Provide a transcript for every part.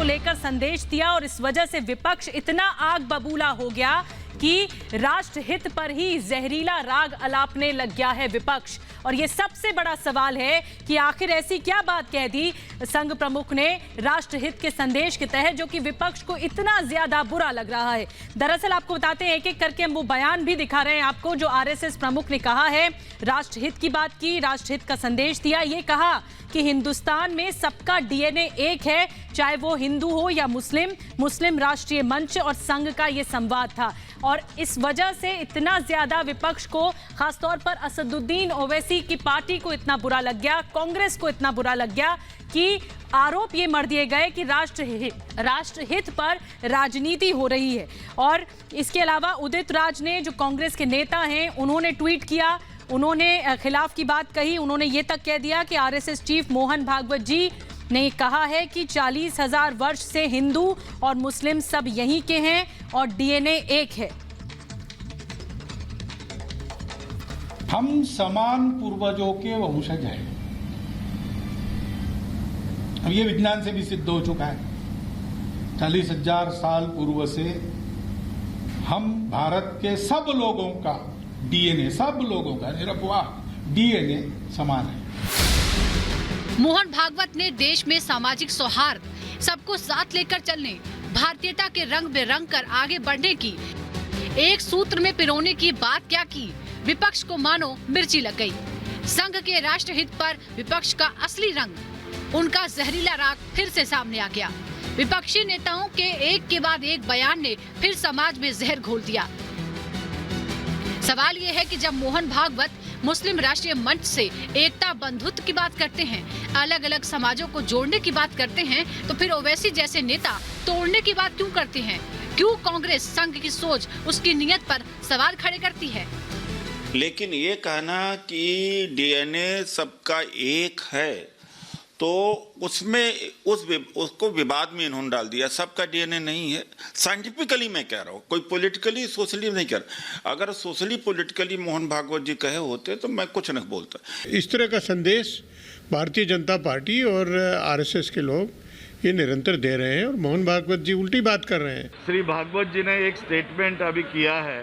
को लेकर संदेश दिया और इस वजह से विपक्ष इतना आग बबूला हो गया कि राष्ट्रहित पर ही जहरीला राग अलापने लग गया है विपक्ष। और ये सबसे बड़ा सवाल है कि आखिर ऐसी क्या बात कह दी संघ प्रमुख ने राष्ट्रहित के संदेश के तहत जो कि विपक्ष को इतना ज्यादा बुरा लग रहा है। दरअसल आपको बताते हैं, एक एक करके हम वो बयान भी दिखा रहे हैं आपको जो आरएसएस प्रमुख ने कहा है। राष्ट्रहित की बात की, राष्ट्रहित का संदेश दिया, ये कहा कि हिंदुस्तान में सबका डीएनए एक है, चाहे वो हिंदू हो या मुस्लिम राष्ट्रीय मंच और संघ का ये संवाद था। और इस वजह से इतना ज्यादा विपक्ष को, खासतौर पर असदुद्दीन ओवैसी की पार्टी को इतना बुरा लग गया, कांग्रेस को इतना बुरा लग गया कि आरोप ये मढ़ दिए गए कि राष्ट्रहित पर राजनीति हो रही है। और इसके अलावा उदित राज ने, जो कांग्रेस के नेता हैं, उन्होंने ट्वीट किया, उन्होंने खिलाफ की बात कही। उन्होंने ये तक कह दिया कि आरएसएस चीफ मोहन भागवत जी ने कहा है कि 40,000 वर्ष से हिंदू और मुस्लिम सब यहीं के हैं और डीएनए एक है। हम समान पूर्वजों के वंशज हैं। अब ये विज्ञान से भी सिद्ध हो चुका है। 40,000 साल पूर्व से हम भारत के सब लोगों का डीएनए, सब लोगों का निरपवाह डीएनए समान है। मोहन भागवत ने देश में सामाजिक सौहार्द, सबको साथ लेकर चलने, भारतीयता के रंग बेरंग कर आगे बढ़ने की, एक सूत्र में पिरोने की बात क्या की, विपक्ष को मानो मिर्ची लग गई। संघ के राष्ट्रहित पर विपक्ष का असली रंग, उनका जहरीला राग फिर से सामने आ गया। विपक्षी नेताओं के एक के बाद एक बयान ने फिर समाज में जहर घोल दिया। सवाल ये है कि जब मोहन भागवत मुस्लिम राष्ट्रीय मंच से एकता बंधुत्व की बात करते हैं, अलग अलग समाजों को जोड़ने की बात करते हैं, तो फिर ओवैसी जैसे नेता तोड़ने की बात क्यों करते हैं? क्यों कांग्रेस संघ की सोच, उसकी नीयत पर सवाल खड़े करती है? लेकिन ये कहना कि डीएनए सबका एक है, तो उसमें उसको विवाद में इन्होंने डाल दिया। सबका डीएनए नहीं है। साइंटिफिकली मैं कह रहा हूँ, कोई पॉलिटिकली सोशली नहीं कह रहा। अगर सोशली पॉलिटिकली मोहन भागवत जी कहे होते तो मैं कुछ नहीं बोलता। इस तरह का संदेश भारतीय जनता पार्टी और आरएसएस के लोग ये निरंतर दे रहे हैं और मोहन भागवत जी उल्टी बात कर रहे हैं। श्री भागवत जी ने एक स्टेटमेंट अभी किया है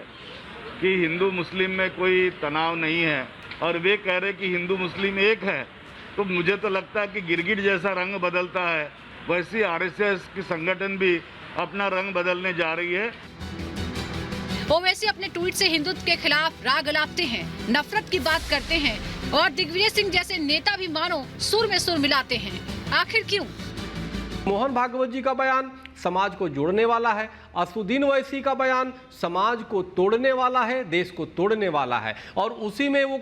कि हिंदू मुस्लिम में कोई तनाव नहीं है और वे कह रहे कि हिंदू मुस्लिम एक है। तो मुझे तो लगता है कि गिरगिट जैसा रंग बदलता है, वैसी आरएसएस की संगठन भी अपना रंग बदलने जा रही है। ओवैसी अपने ट्वीट से हिंदुत्व के खिलाफ राग अलापते हैं, नफरत की बात करते हैं और दिग्विजय सिंह जैसे नेता भी मानो सुर में सुर मिलाते हैं। आखिर क्यों? मोहन भागवत जी का बयान समाज को जोड़ने वाला है, असदुद्दीन ओवैसी का बयान समाज को तोड़ने वाला है, देश को तोड़ने वाला है। और उसी में वो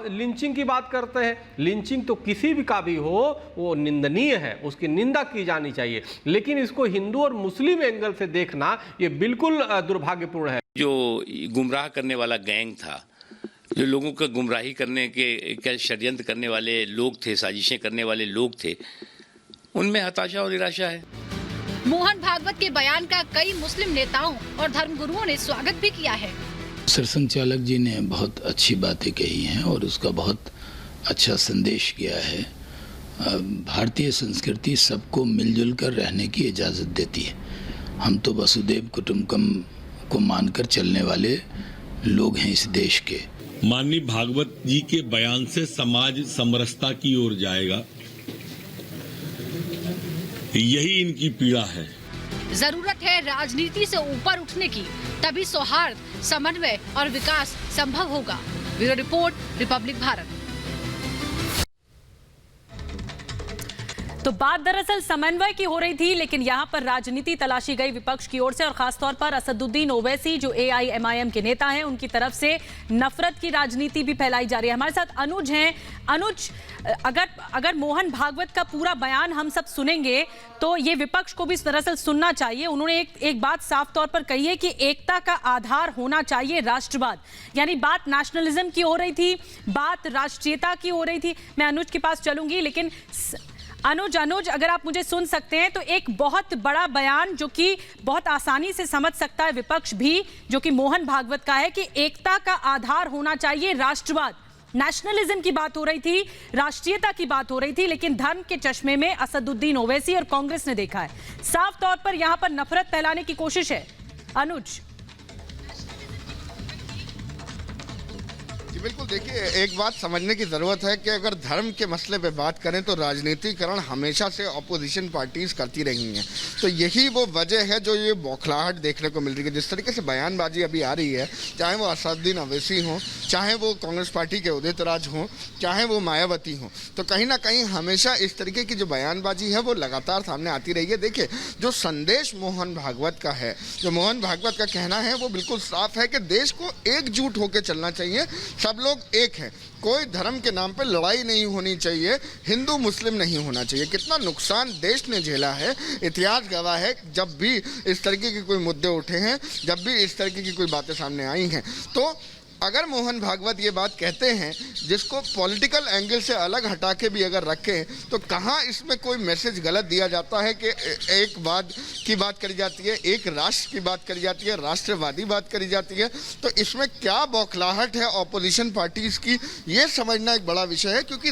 लिंचिंग की बात करते हैं। लिंचिंग तो किसी भी का भी हो वो निंदनीय है, उसकी निंदा की जानी चाहिए, लेकिन इसको हिंदू और मुस्लिम एंगल से देखना ये बिल्कुल दुर्भाग्यपूर्ण है। जो गुमराह करने वाला गैंग था, जो लोगों का गुमराही करने के षड्यंत्र करने वाले लोग थे, साजिशें करने वाले लोग थे, उनमें हताशा और निराशा है। मोहन भागवत के बयान का कई मुस्लिम नेताओं और धर्मगुरुओं ने स्वागत भी किया है। सरसंघचालक जी ने बहुत अच्छी बातें कही हैं और उसका बहुत अच्छा संदेश किया है। भारतीय संस्कृति सबको मिलजुल कर रहने की इजाज़त देती है। हम तो वसुदेव कुटुंबकम को मानकर चलने वाले लोग हैं इस देश के। माननीय भागवत जी के बयान से समाज समरसता की ओर जाएगा, यही इनकी पीड़ा है। जरूरत है राजनीति से ऊपर उठने की, तभी सौहार्द, समन्वय और विकास संभव होगा। Bureau report, Republic Bharat. तो बात दरअसल समन्वय की हो रही थी, लेकिन यहां पर राजनीति तलाशी गई विपक्ष की ओर से और खासतौर पर असदुद्दीन ओवैसी जो एआईएमआईएम के नेता हैं, उनकी तरफ से नफरत की राजनीति भी फैलाई जा रही है। हमारे साथ अनुज हैं। अनुज, अगर मोहन भागवत का पूरा बयान हम सब सुनेंगे तो ये विपक्ष को भी दरअसल सुनना चाहिए। उन्होंने एक बात साफ तौर पर कही है कि एकता का आधार होना चाहिए राष्ट्रवाद, यानी बात नेशनलिज्म की हो रही थी, बात राष्ट्रीयता की हो रही थी। मैं अनुज के पास चलूंगी, लेकिन अनुज अगर आप मुझे सुन सकते हैं तो एक बहुत बड़ा बयान जो कि बहुत आसानी से समझ सकता है विपक्ष भी, जो कि मोहन भागवत का है कि एकता का आधार होना चाहिए राष्ट्रवाद, नेशनलिज्म की बात हो रही थी, राष्ट्रीयता की बात हो रही थी, लेकिन धर्म के चश्मे में असदुद्दीन ओवैसी और कांग्रेस ने देखा है। साफ तौर पर यहां पर नफरत फैलाने की कोशिश है। अनुज, बिल्कुल, देखिए एक बात समझने की ज़रूरत है कि अगर धर्म के मसले पे बात करें तो राजनीतिकरण हमेशा से अपोजिशन पार्टीज करती रही हैं। तो यही वो वजह है जो ये बौखलाहट देखने को मिल रही है। जिस तरीके से बयानबाजी अभी आ रही है, चाहे वो असदुद्दीन ओवैसी हों, चाहे वो कांग्रेस पार्टी के उदित राज हों, चाहे वो मायावती हों, तो कहीं ना कहीं हमेशा इस तरीके की जो बयानबाजी है वो लगातार सामने आती रही है। देखिए, जो संदेश मोहन भागवत का है, जो मोहन भागवत का कहना है वो बिल्कुल साफ है कि देश को एकजुट होकर चलना चाहिए, सब लोग एक हैं, कोई धर्म के नाम पे लड़ाई नहीं होनी चाहिए, हिंदू मुस्लिम नहीं होना चाहिए। कितना नुकसान देश ने झेला है, इतिहास गवाह है। जब भी इस तरीके के कोई मुद्दे उठे हैं, जब भी इस तरीके की कोई बातें सामने आई हैं, तो अगर मोहन भागवत ये बात कहते हैं जिसको पॉलिटिकल एंगल से अलग हटा के भी अगर रखें, तो कहाँ इसमें कोई मैसेज गलत दिया जाता है कि एक बात की बात करी जाती है, एक राष्ट्र की बात करी जाती है, राष्ट्रवादी बात करी जाती है। तो इसमें क्या बौखलाहट है ऑपोजिशन पार्टीज की, ये समझना एक बड़ा विषय है। क्योंकि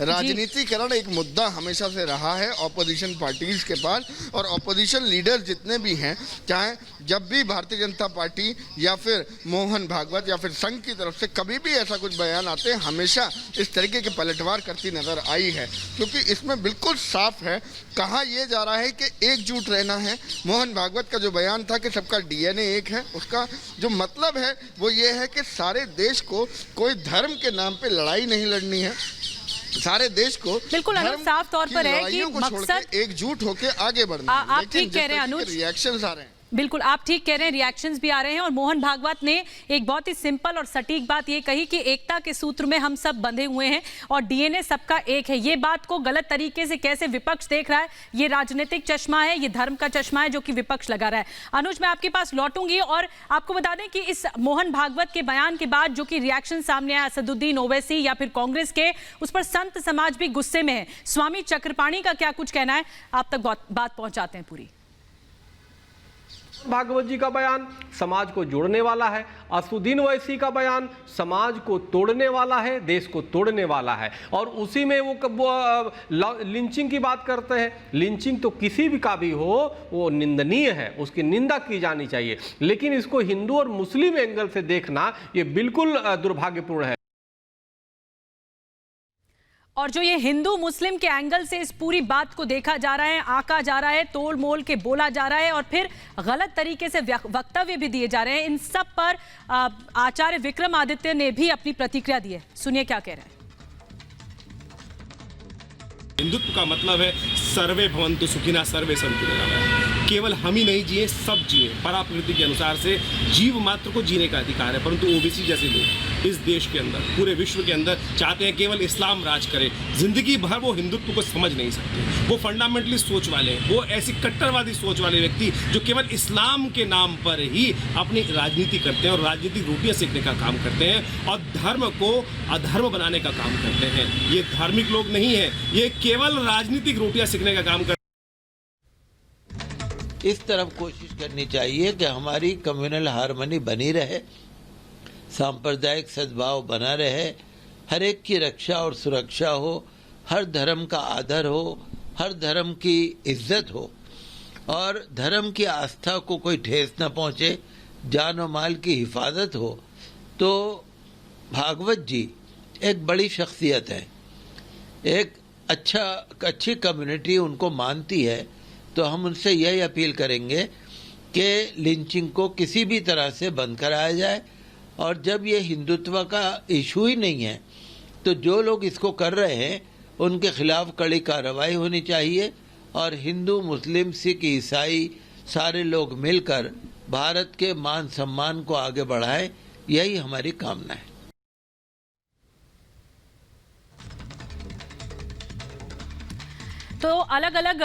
राजनीतिकरण एक मुद्दा हमेशा से रहा है ऑपोजिशन पार्टीज के पास, और ऑपोजिशन लीडर जितने भी हैं, चाहे जब भी भारतीय जनता पार्टी या फिर मोहन भागवत या फिर संघ की तरफ से कभी भी ऐसा कुछ बयान आते हैं, हमेशा इस तरीके के पलटवार करती नजर आई है। क्योंकि इसमें बिल्कुल साफ है, कहा यह जा रहा है कि एकजुट रहना है। मोहन भागवत का जो बयान था कि सबका डीएनए एक है, उसका जो मतलब है वो ये है कि सारे देश को कोई धर्म के नाम पे लड़ाई नहीं लड़नी है, सारे देश को बिल्कुल साफ तौर पर है कि मकसद एकजुट होकर आगे बढ़ना। आप ठीक कह रहे हैं अनुज, रिएक्शंस आ रहे हैं। बिल्कुल आप ठीक कह रहे हैं, रिएक्शंस भी आ रहे हैं। और मोहन भागवत ने एक बहुत ही सिंपल और सटीक बात ये कही कि एकता के सूत्र में हम सब बंधे हुए हैं और डीएनए सबका एक है। ये बात को गलत तरीके से कैसे विपक्ष देख रहा है, ये राजनीतिक चश्मा है, ये धर्म का चश्मा है जो कि विपक्ष लगा रहा है। अनुज, मैं आपके पास लौटूंगी और आपको बता दें कि इस मोहन भागवत के बयान के बाद जो कि रिएक्शन सामने आया असदुद्दीन ओवैसी या फिर कांग्रेस के, उस पर संत समाज भी गुस्से में है। स्वामी चक्रपाणी का क्या कुछ कहना है, आप तक बात पहुंचाते हैं पूरी। भागवत जी का बयान समाज को जोड़ने वाला है, असदुद्दीन ओवैसी का बयान समाज को तोड़ने वाला है, देश को तोड़ने वाला है। और उसी में वो लिंचिंग की बात करते हैं। लिंचिंग तो किसी भी का भी हो वो निंदनीय है, उसकी निंदा की जानी चाहिए, लेकिन इसको हिंदू और मुस्लिम एंगल से देखना ये बिल्कुल दुर्भाग्यपूर्ण है। और जो ये हिंदू मुस्लिम के एंगल से इस पूरी बात को देखा जा रहा है, आंका जा रहा है, तोल मोल के बोला जा रहा है और फिर गलत तरीके से वक्तव्य भी दिए जा रहे हैं, इन सब पर आचार्य विक्रमादित्य ने भी अपनी प्रतिक्रिया दी है। सुनिए क्या कह रहे हैं। हिंदुत्व का मतलब है सर्वे भवन्तु सुखिनः सर्वे सन्तु निरामयाः। केवल हम ही नहीं जिए, सब जिए। पराप्रकृति के अनुसार से जीव मात्र को जीने का अधिकार है, परंतु ओबीसी जैसे लोग इस देश के अंदर, पूरे विश्व के अंदर चाहते हैं केवल इस्लाम राज करे। जिंदगी भर वो हिंदुत्व को समझ नहीं सकते। वो फंडामेंटलिस्ट सोच वाले, वो ऐसी कट्टरवादी सोच वाले व्यक्ति जो केवल इस्लाम के नाम पर ही अपनी राजनीति करते हैं और राजनीतिक रोटियां सेकने का काम करते हैं और धर्म को अधर्म बनाने का काम करते हैं। ये धार्मिक लोग नहीं है, ये केवल राजनीतिक रोटियां सेकने का काम करते हैं। इस तरफ कोशिश करनी चाहिए कि हमारी कम्युनल हार्मनी बनी रहे, सांप्रदायिक सद्भाव बना रहे, हर एक की रक्षा और सुरक्षा हो, हर धर्म का आदर हो, हर धर्म की इज्जत हो और धर्म की आस्था को कोई ठेस न पहुंचे, जान और माल की हिफाजत हो। तो भागवत जी एक बड़ी शख्सियत है, एक अच्छी कम्युनिटी उनको मानती है। तो हम उनसे यही अपील करेंगे कि लिंचिंग को किसी भी तरह से बंद कराया जाए और जब ये हिंदुत्व का इशू ही नहीं है तो जो लोग इसको कर रहे हैं उनके खिलाफ कड़ी कार्रवाई होनी चाहिए और हिंदू मुस्लिम सिख ईसाई सारे लोग मिलकर भारत के मान सम्मान को आगे बढ़ाएं, यही हमारी कामना है। तो अलग अलग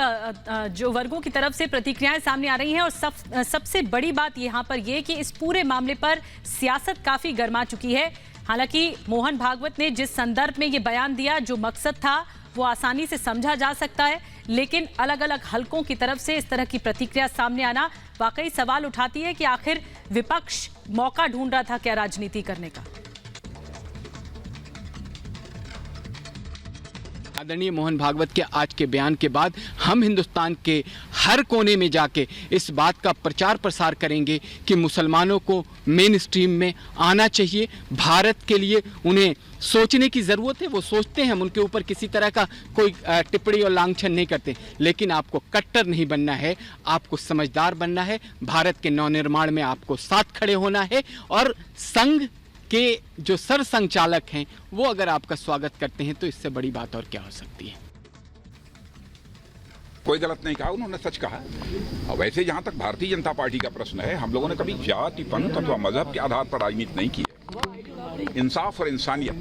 जो वर्गों की तरफ से प्रतिक्रियाएं सामने आ रही हैं और सबसे बड़ी बात यहाँ पर यह कि इस पूरे मामले पर सियासत काफी गर्मा चुकी है। हालांकि मोहन भागवत ने जिस संदर्भ में ये बयान दिया, जो मकसद था वो आसानी से समझा जा सकता है, लेकिन अलग अलग हलकों की तरफ से इस तरह की प्रतिक्रिया सामने आना वाकई सवाल उठाती है कि आखिर विपक्ष मौका ढूंढ रहा था क्या राजनीति करने का। आदरणीय मोहन भागवत के आज के बयान के बाद हम हिंदुस्तान के हर कोने में जाके इस बात का प्रचार प्रसार करेंगे कि मुसलमानों को मेन स्ट्रीम में आना चाहिए। भारत के लिए उन्हें सोचने की ज़रूरत है, वो सोचते हैं, हम उनके ऊपर किसी तरह का कोई टिप्पणी और लांछन नहीं करते, लेकिन आपको कट्टर नहीं बनना है, आपको समझदार बनना है। भारत के नवनिर्माण में आपको साथ खड़े होना है और संघ के जो सरसंघचालक हैं वो अगर आपका स्वागत करते हैं तो इससे बड़ी बात और क्या हो सकती है। कोई गलत नहीं कहा, उन्होंने सच कहा। और वैसे जहां तक भारतीय जनता पार्टी का प्रश्न है, हम लोगों ने कभी जाति, पंथ अथवा मजहब के आधार पर राजनीति नहीं की है। इंसाफ और इंसानियत,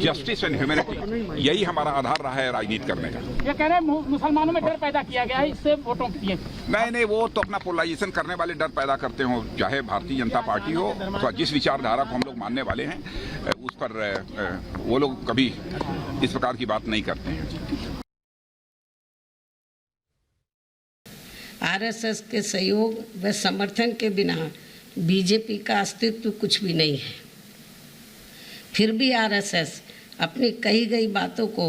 जस्टिस एंड ह्यूमैनिटी, यही हमारा आधार रहा है राजनीति करने का। ये कह रहे हैं मुसलमानों में डर पैदा किया गया है, इससे वोटों के लिए। नहीं, वो तो अपना पोलराइजेशन करने वाले डर पैदा करते हो, चाहे भारतीय जनता पार्टी हो अथवा जिस विचारधारा को हम लोग मानने वाले हैं उस पर वो लोग कभी इस प्रकार की बात नहीं करते हैं। आरएसएस के सहयोग व समर्थन के बिना बीजेपी का अस्तित्व कुछ भी नहीं है। फिर भी आरएसएस अपनी कही गई बातों को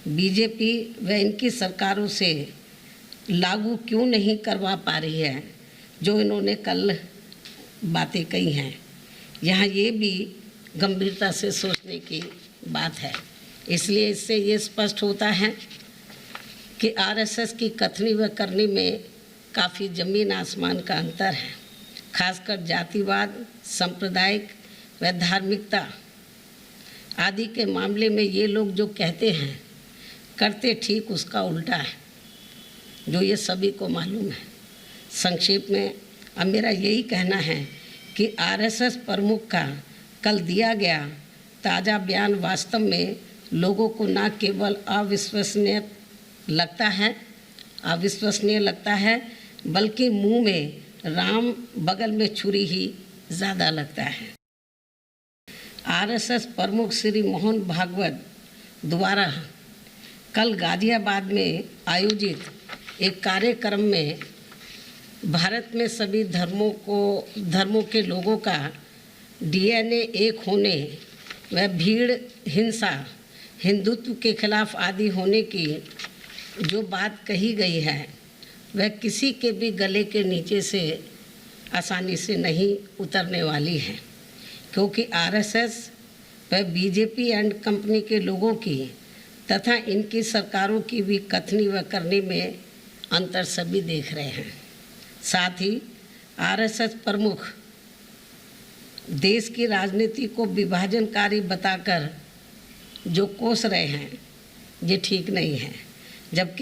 बीजेपी व इनकी सरकारों से लागू क्यों नहीं करवा पा रही है, जो इन्होंने कल बातें कही हैं। यहाँ ये भी गंभीरता से सोचने की बात है। इसलिए इससे ये स्पष्ट होता है कि आरएसएस की कथनी व करनी में काफ़ी ज़मीन आसमान का अंतर है। खासकर जातिवाद, सांप्रदायिक व धार्मिकता आदि के मामले में ये लोग जो कहते हैं करते ठीक उसका उल्टा है, जो ये सभी को मालूम है। संक्षेप में अब मेरा यही कहना है कि आरएसएस प्रमुख का कल दिया गया ताज़ा बयान वास्तव में लोगों को न केवल अविश्वसनीय लगता है बल्कि मुंह में राम बगल में छुरी ही ज़्यादा लगता है। आरएसएस प्रमुख श्री मोहन भागवत द्वारा कल गाजियाबाद में आयोजित एक कार्यक्रम में भारत में सभी धर्मों के लोगों का डीएनए एक होने व भीड़ हिंसा, हिंदुत्व के खिलाफ आदि होने की जो बात कही गई है वह किसी के भी गले के नीचे से आसानी से नहीं उतरने वाली है, क्योंकि आरएसएस व बीजेपी एंड कंपनी के लोगों की तथा इनकी सरकारों की भी कथनी व करनी में अंतर सभी देख रहे हैं। साथ ही आरएसएस प्रमुख देश की राजनीति को विभाजनकारी बताकर जो कोस रहे हैं ये ठीक नहीं है, जबकि